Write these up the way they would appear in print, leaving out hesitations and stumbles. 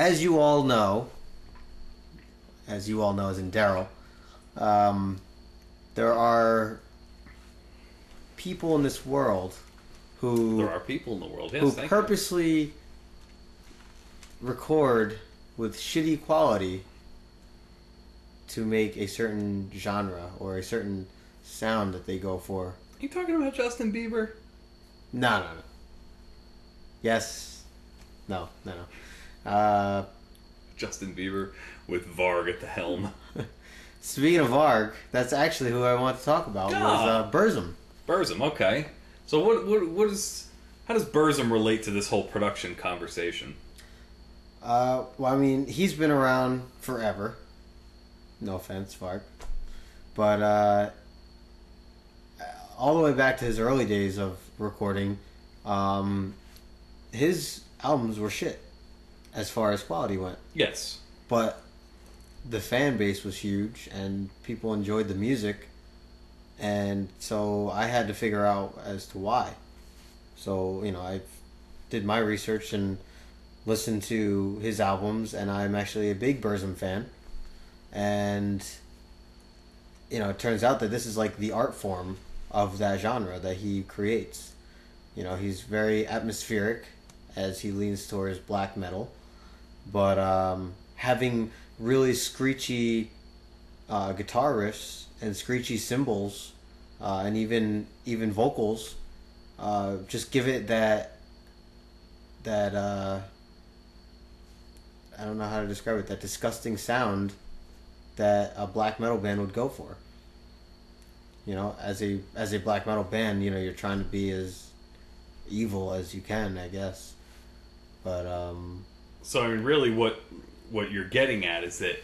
as you all know, as in Darrell, there are people in this world who... There are people in the world, yes, who thank purposely record with shitty quality to make a certain genre or a certain sound that they go for. Are you talking about Justin Bieber? No. Yes. No. Justin Bieber with Varg at the helm. Speaking of Varg, that's actually who I want to talk about. Was Burzum. Burzum, okay. So what is... How does Burzum relate to this whole production conversation? Well, I mean, he's been around forever. No offense, Varg. But all the way back to his early days of recording, his albums were shit as far as quality went. Yes. But the fan base was huge and people enjoyed the music, and so I had to figure out as to why. So, I did my research and listened to his albums, and I'm actually a big Burzum fan. And it turns out that this is like the art form of that genre that he creates. He's very atmospheric as he leans towards black metal, but having really screechy guitar riffs and screechy cymbals and even vocals just give it that I don't know how to describe it, that disgusting sound that a black metal band would go for. As a black metal band, you're trying to be as evil as you can, I guess. But so I mean, really, what you're getting at is that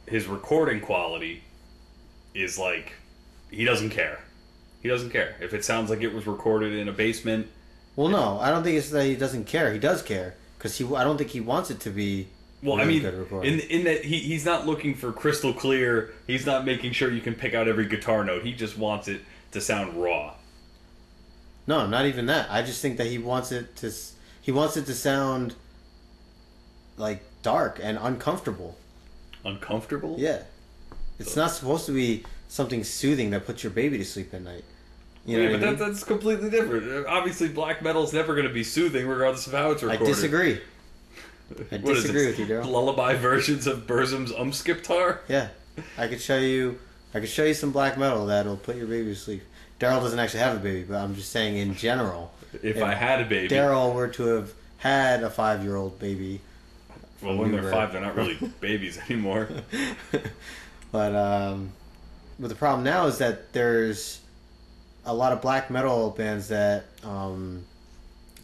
his recording quality is like, he doesn't care. He doesn't care if it sounds like it was recorded in a basement. Well, no, I don't think it's that he doesn't care. He does care, because I don't think he wants it to be. Well, really I mean, good recording. in that he's not looking for crystal clear. He's not making sure you can pick out every guitar note. He just wants it to sound raw. No, not even that. I just think that he wants it to sound like dark and uncomfortable. Uncomfortable? Yeah. It's not supposed to be something soothing that puts your baby to sleep at night. You know what I mean? That's completely different. Obviously, black metal is never going to be soothing, regardless of how it's recorded. I disagree. I What is disagree it? with you, Darrell. Lullaby versions of Burzum's Skiptar? Yeah, I could show you some black metal that'll put your baby to sleep. Darrell doesn't actually have a baby, but I'm just saying in general. If I had a baby, Darrell were to have had a 5-year-old baby. Well, when they're 5, they're not really babies anymore. But the problem now is that there's a lot of black metal bands that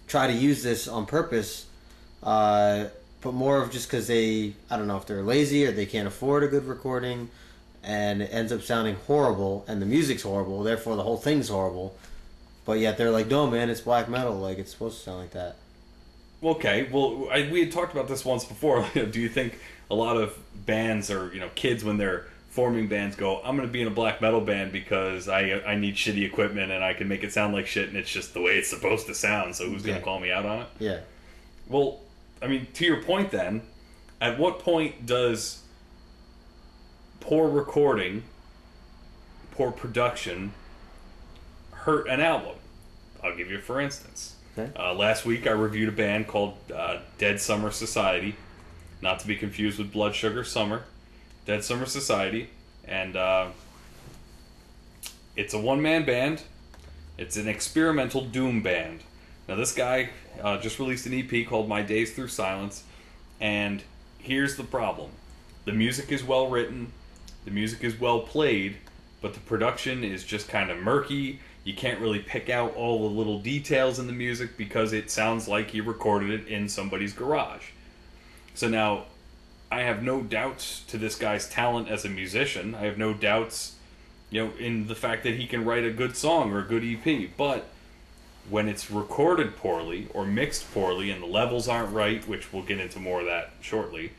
try to use this on purpose, but more of just because I don't know if they're lazy or they can't afford a good recording, and it ends up sounding horrible, and the music's horrible, therefore the whole thing's horrible. But yet they're like, no man, it's black metal, like it's supposed to sound like that. Okay, well, we had talked about this once before. Do you think a lot of bands or kids when they're forming bands go, I'm going to be in a black metal band because I need shitty equipment and I can make it sound like shit and it's just the way it's supposed to sound, so who's going to call me out on it? Yeah. Well, I mean, to your point then, at what point does poor recording, poor production hurt an album? I'll give you for instance. Okay. Last week I reviewed a band called Dead Summer Society, not to be confused with Blood Sugar Summer. Dead Summer Society, and it's a one-man band. It's an experimental doom band. Now this guy just released an EP called My Days Through Silence, and here's the problem. The music is well written, the music is well played, but the production is just kind of murky. You can't really pick out all the little details in the music because it sounds like he recorded it in somebody's garage. So now, I have no doubts to this guy's talent as a musician. I have no doubts, in the fact that he can write a good song or a good EP. But when it's recorded poorly or mixed poorly and the levels aren't right, which we'll get into more of that shortly,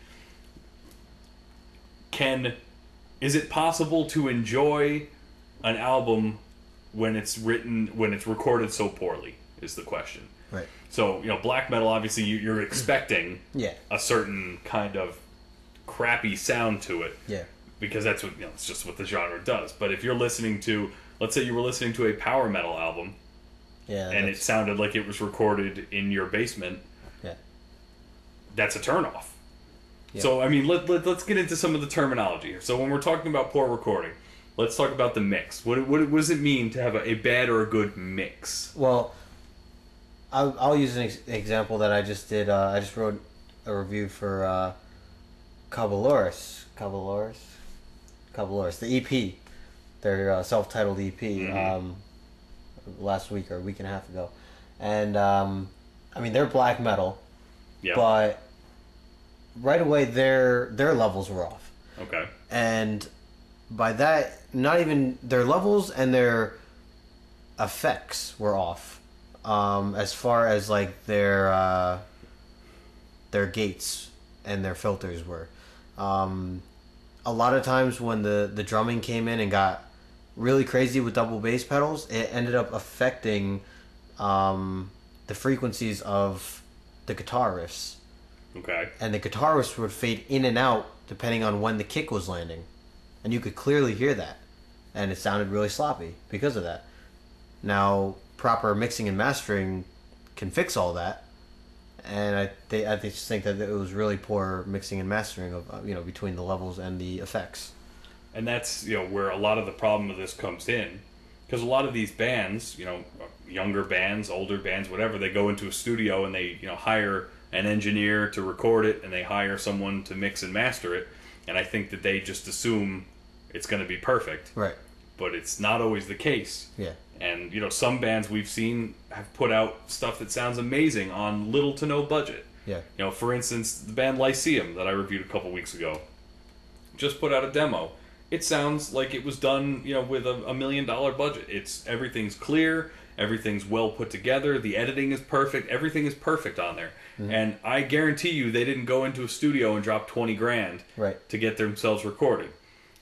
is it possible to enjoy an album when it's recorded so poorly, is the question. Right. So, black metal, obviously, you're expecting Yeah. a certain kind of crappy sound to it. Yeah. Because that's what, it's just what the genre does. But if you're listening to, let's say you were listening to a power metal album, Yeah. and it sounded like it was recorded in your basement, Yeah. that's a turnoff. Yeah. So, I mean, let's get into some of the terminology here. So, when we're talking about poor recording, let's talk about the mix. What does it mean to have a bad or a good mix? Well, I'll use an example that I just did. I just wrote a review for Caballeros, the EP, their self-titled EP, last week or a week and a half ago, and I mean they're black metal, Yeah. but right away their levels were off, Okay. and by that, not even their levels and their effects were off. As far as like their gates and their filters were. A lot of times when the drumming came in and got really crazy with double bass pedals, it ended up affecting the frequencies of the guitar riffs. Okay. And the guitar riffs would fade in and out depending on when the kick was landing. And you could clearly hear that. And it sounded really sloppy because of that. Now, proper mixing and mastering can fix all that, and I just think that it was really poor mixing and mastering of between the levels and the effects. And that's where a lot of the problem of this comes in, because a lot of these bands, younger bands, older bands, whatever, they go into a studio and they hire an engineer to record it, and they hire someone to mix and master it, and I think that they just assume it's going to be perfect. Right. But it's not always the case. Yeah. And, some bands we've seen have put out stuff that sounds amazing on little to no budget. Yeah. For instance, the band Lyceum that I reviewed a couple weeks ago just put out a demo. It sounds like it was done, with a $1 million budget. Everything's clear, everything's well put together, the editing is perfect, everything is perfect on there. Mm-hmm. And I guarantee you they didn't go into a studio and drop 20 grand to get themselves recorded.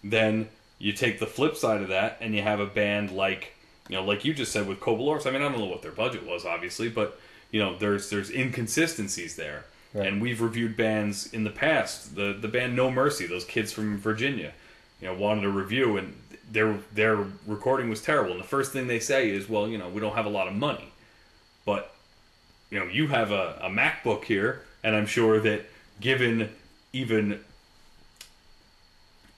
Then you take the flip side of that and you have a band like you just said with Kobolors. I mean, I don't know what their budget was, obviously, but there's inconsistencies there. Right. And we've reviewed bands in the past. The band No Mercy, those kids from Virginia, wanted a review, and their recording was terrible. And the first thing they say is, well, we don't have a lot of money, but you have a MacBook here, and I'm sure that given even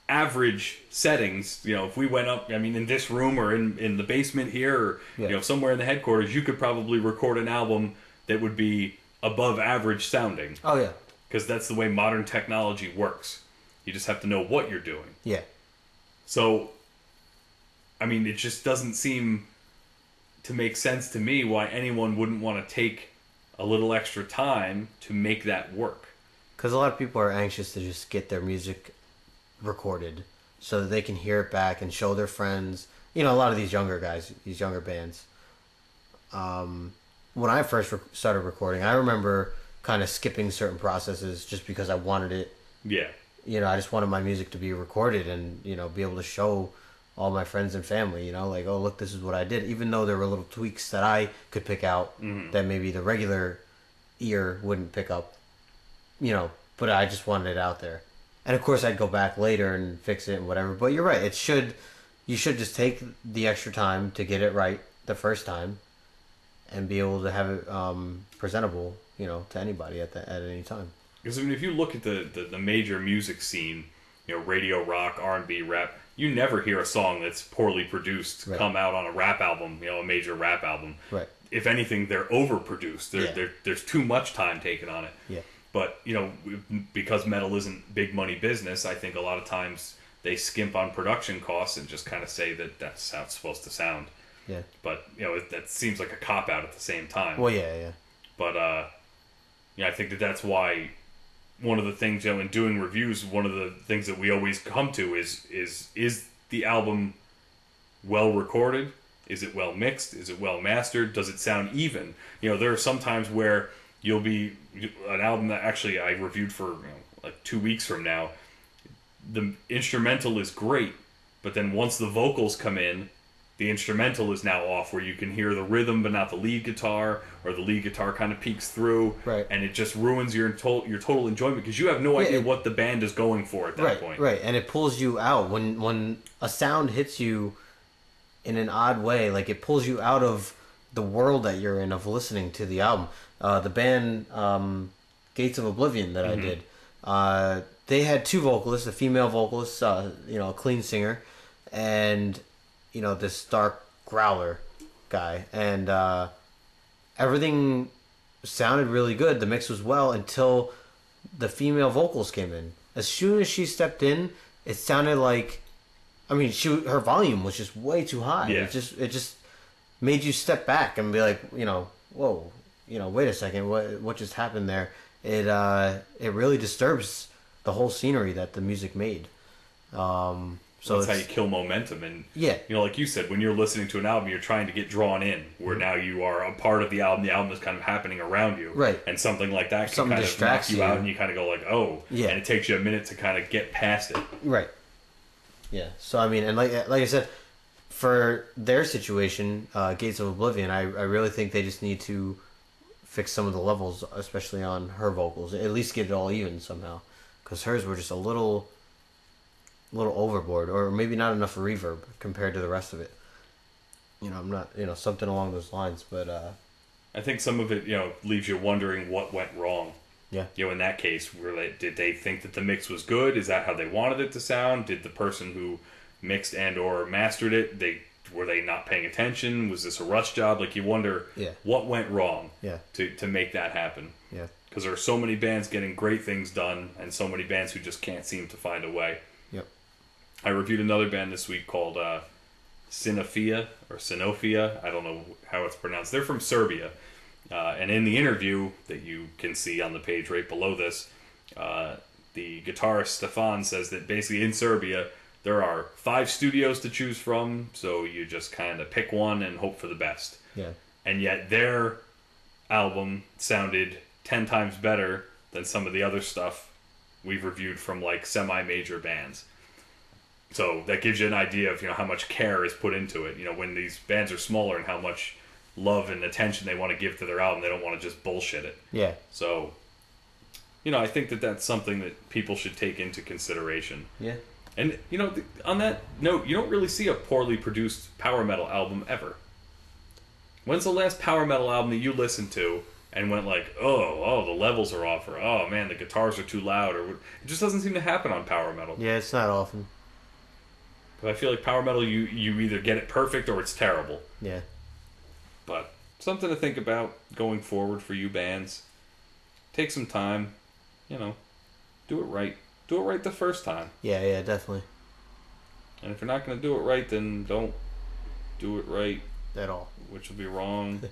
average settings, if we went up, I mean, in this room or in the basement here, or somewhere in the headquarters, you could probably record an album that would be above average sounding. Oh yeah, because that's the way modern technology works. You just have to know what you're doing. Yeah. So, I mean, it just doesn't seem to make sense to me why anyone wouldn't want to take a little extra time to make that work. Because a lot of people are anxious to just get their music recorded so that they can hear it back and show their friends. A lot of these younger guys, these younger bands. When I first started recording, I remember kind of skipping certain processes just because I wanted it. Yeah. I just wanted my music to be recorded and, be able to show all my friends and family, like, oh, look, this is what I did. Even though there were little tweaks that I could pick out that maybe the regular ear wouldn't pick up, but I just wanted it out there. And of course, I'd go back later and fix it and whatever. But you're right. You should just take the extra time to get it right the first time, and be able to have it presentable, to anybody at any time. Because I mean, if you look at the major music scene, radio, rock, R&B, rap, you never hear a song that's poorly produced come out on a rap album, a major rap album. Right. If anything, they're overproduced. There's too much time taken on it. Yeah. But, because metal isn't big money business, I think a lot of times they skimp on production costs and just kind of say that that's how it's supposed to sound. Yeah. But, that seems like a cop-out at the same time. Well, yeah. But, I think that's why one of the things, in doing reviews, one of the things that we always come to is the album well recorded? Is it well mixed? Is it well mastered? Does it sound even? There are some times where you'll be an album that actually I reviewed for like 2 weeks from now. The instrumental is great, but then once the vocals come in, the instrumental is now off, where you can hear the rhythm but not the lead guitar, or the lead guitar kind of peeks through, Right. and it just ruins your total enjoyment because you have no idea what the band is going for at that point. Right, and it pulls you out when a sound hits you in an odd way. Like it pulls you out of the world that you're in of listening to the album. The band Gates of Oblivion that I did, they had two vocalists, a female vocalist, a clean singer, and this dark growler guy, and everything sounded really good. The mix was well until the female vocals came in. As soon as she stepped in, it sounded like, her volume was just way too high. Yeah. It just made you step back and be like, whoa, wait a second, what just happened there? It really disturbs the whole scenery that the music made. So that's how you kill momentum. And yeah, like you said, when you're listening to an album, you're trying to get drawn in, where now you are a part of the album. The album is kind of happening around you, right? And something like that can Something kind of knock distracts you out, and you kind of go like, oh, yeah. And it takes you a minute to kind of get past it, right? Yeah. So and like I said, for their situation, Gates of Oblivion, I really think they just need to fix some of the levels, especially on her vocals. At least get it all even somehow, because hers were just a little overboard, or maybe not enough reverb compared to the rest of it. I'm not, something along those lines, but I think some of it, leaves you wondering what went wrong. Yeah. In that case, did they think that the mix was good? Is that how they wanted it to sound? Did the person who mixed and or mastered it, were they not paying attention? Was this a rush job? Like, you wonder what went wrong to make that happen. Yeah. Because there are so many bands getting great things done, and so many bands who just can't seem to find a way. Yep. I reviewed another band this week called Sinofia, or Sinofia. I don't know how it's pronounced. They're from Serbia. And in the interview that you can see on the page right below this, the guitarist Stefan says that basically in Serbia, there are 5 studios to choose from, so you just kind of pick one and hope for the best. Yeah. And yet their album sounded 10 times better than some of the other stuff we've reviewed from like semi-major bands. So that gives you an idea of how much care is put into it. When these bands are smaller, and how much love and attention they want to give to their album. They don't want to just bullshit it. Yeah. So, I think that that's something that people should take into consideration. Yeah. And, on that note, you don't really see a poorly produced power metal album ever. When's the last power metal album that you listened to and went like, oh, the levels are off, or oh man, the guitars are too loud, or it just doesn't seem to happen on power metal. Yeah, it's not often. But I feel like power metal, you either get it perfect or it's terrible. Yeah. But something to think about going forward for you bands. Take some time, do it right. Do it right the first time. Yeah, definitely. And if you're not going to do it right, then don't do it right at all. Which will be wrong.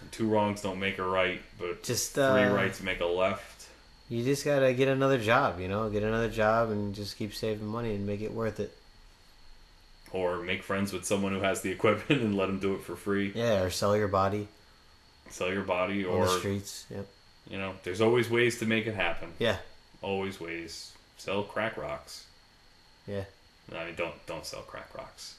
2 wrongs don't make a right, but just 3 rights make a left. You just gotta get another job, get another job and just keep saving money and make it worth it. Or make friends with someone who has the equipment and let them do it for free. Yeah, or sell your body. Sell your body, on or the streets. Yep. There's always ways to make it happen. Yeah. Always ways. Sell crack rocks. Yeah. I mean, don't sell crack rocks.